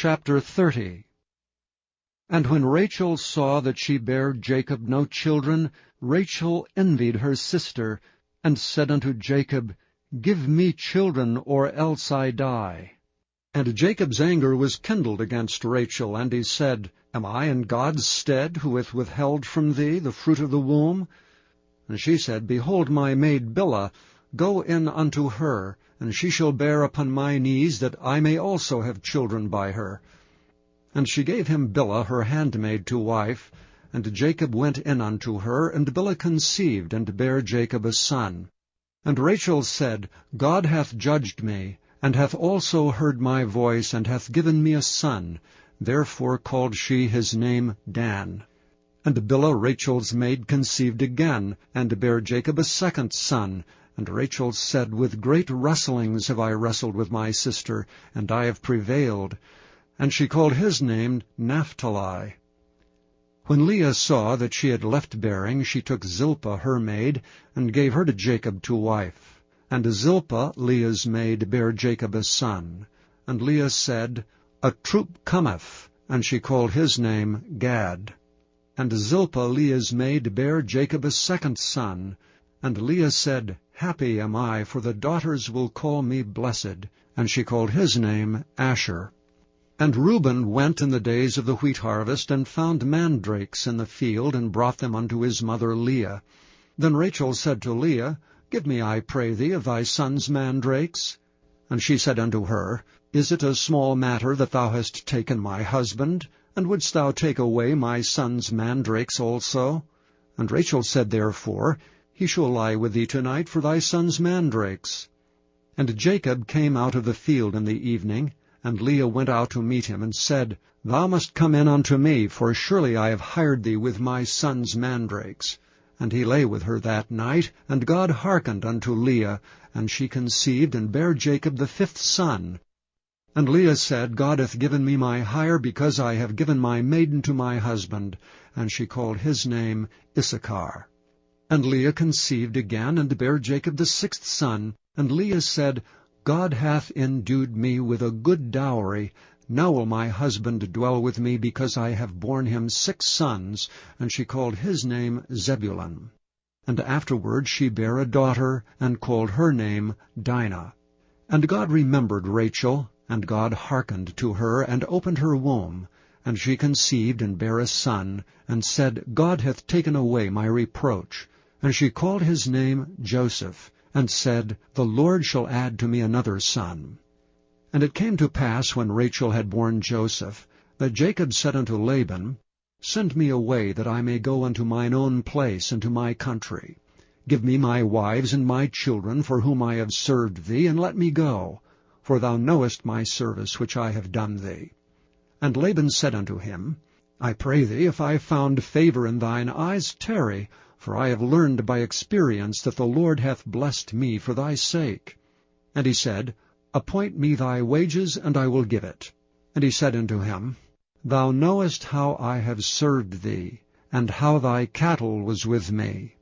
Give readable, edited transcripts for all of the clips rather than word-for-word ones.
Chapter 30. And when Rachel saw that she bare Jacob no children, Rachel envied her sister, and said unto Jacob, Give me children, or else I die. And Jacob's anger was kindled against Rachel, and he said, Am I in God's stead, who hath withheld from thee the fruit of the womb? And she said, Behold my maid Bilhah, go in unto her, and she shall bear upon my knees, that I may also have children by her. And she gave him Bilhah her handmaid to wife, and Jacob went in unto her, and Bilhah conceived, and bare Jacob a son. And Rachel said, God hath judged me, and hath also heard my voice, and hath given me a son. Therefore called she his name Dan. And Bilhah Rachel's maid conceived again, and bare Jacob a second son. And Rachel said, With great wrestlings have I wrestled with my sister, and I have prevailed. And she called his name Naphtali. When Leah saw that she had left bearing, she took Zilpah her maid, and gave her to Jacob to wife. And Zilpah, Leah's maid, bare Jacob a son. And Leah said, A troop cometh, and she called his name Gad. And Zilpah, Leah's maid, bare Jacob a second son. And Leah said, Happy am I, for the daughters will call me blessed. And she called his name Asher. And Reuben went in the days of the wheat harvest, and found mandrakes in the field, and brought them unto his mother Leah. Then Rachel said to Leah, Give me, I pray thee, of thy son's mandrakes. And she said unto her, Is it a small matter that thou hast taken my husband? And wouldst thou take away my son's mandrakes also? And Rachel said therefore, He shall lie with thee tonight for thy son's mandrakes. And Jacob came out of the field in the evening, and Leah went out to meet him, and said, Thou must come in unto me, for surely I have hired thee with my son's mandrakes. And he lay with her that night, and God hearkened unto Leah, and she conceived, and bare Jacob the fifth son. And Leah said, God hath given me my hire, because I have given my maiden to my husband. And she called his name Issachar. And Leah conceived again, and bare Jacob the sixth son. And Leah said, God hath endued me with a good dowry. Now will my husband dwell with me, because I have borne him 6 sons. And she called his name Zebulun. And afterward she bare a daughter, and called her name Dinah. And God remembered Rachel, and God hearkened to her, and opened her womb. And she conceived, and bare a son, and said, God hath taken away my reproach. And she called his name Joseph, and said, The Lord shall add to me another son. And it came to pass, when Rachel had borne Joseph, that Jacob said unto Laban, Send me away, that I may go unto mine own place, and to my country. Give me my wives and my children, for whom I have served thee, and let me go. For thou knowest my service which I have done thee. And Laban said unto him, I pray thee, if I found favor in thine eyes, tarry, for I have learned by experience that the Lord hath blessed me for thy sake. And he said, Appoint me thy wages, and I will give it. And he said unto him, Thou knowest how I have served thee, and how thy cattle was with me.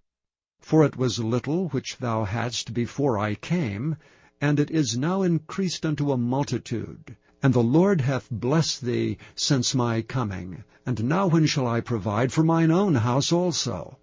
For it was little which thou hadst before I came, and it is now increased unto a multitude. And the Lord hath blessed thee since my coming. And now when shall I provide for mine own house also?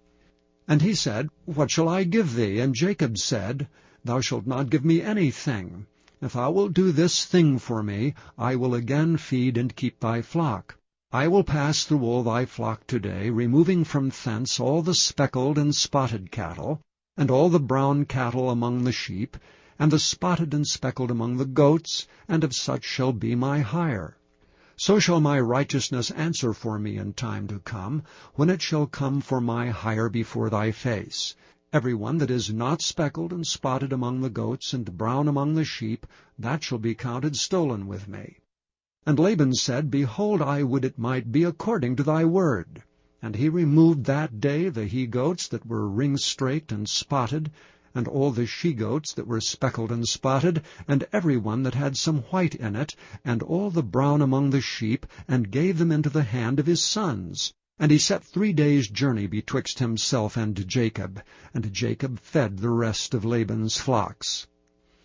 And he said, What shall I give thee? And Jacob said, Thou shalt not give me anything. If thou wilt do this thing for me, I will again feed and keep thy flock. I will pass through all thy flock today, removing from thence all the speckled and spotted cattle, and all the brown cattle among the sheep, and the spotted and speckled among the goats, and of such shall be my hire. So shall my righteousness answer for me in time to come, when it shall come for my hire before thy face. Every one that is not speckled and spotted among the goats, and brown among the sheep, that shall be counted stolen with me. And Laban said, Behold, I would it might be according to thy word. And he removed that day the he-goats that were ring-straked and spotted, and all the she-goats that were speckled and spotted, and every one that had some white in it, and all the brown among the sheep, and gave them into the hand of his sons. And he set 3 days' journey betwixt himself and Jacob, and Jacob fed the rest of Laban's flocks.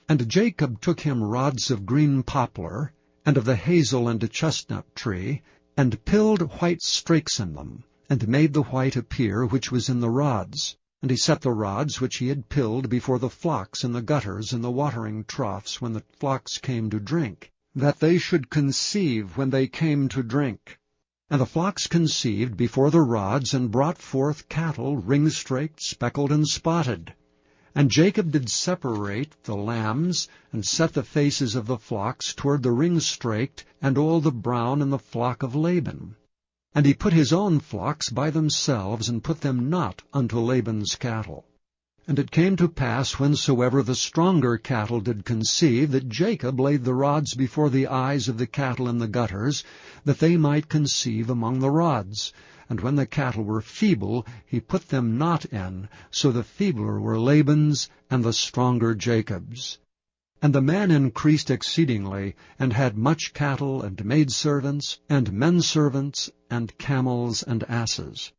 And Jacob took him rods of green poplar, and of the hazel and chestnut tree, and pilled white strakes in them, and made the white appear which was in the rods. And he set the rods which he had pilled before the flocks in the gutters and the watering troughs when the flocks came to drink, that they should conceive when they came to drink. And the flocks conceived before the rods, and brought forth cattle ring-straked, speckled, and spotted. And Jacob did separate the lambs, and set the faces of the flocks toward the ring-straked, and all the brown in the flock of Laban. And he put his own flocks by themselves, and put them not unto Laban's cattle. And it came to pass, whensoever the stronger cattle did conceive, that Jacob laid the rods before the eyes of the cattle in the gutters, that they might conceive among the rods. And when the cattle were feeble, he put them not in, so the feebler were Laban's, and the stronger Jacob's. And the man increased exceedingly, and had much cattle, and maidservants, and menservants, and camels, and asses.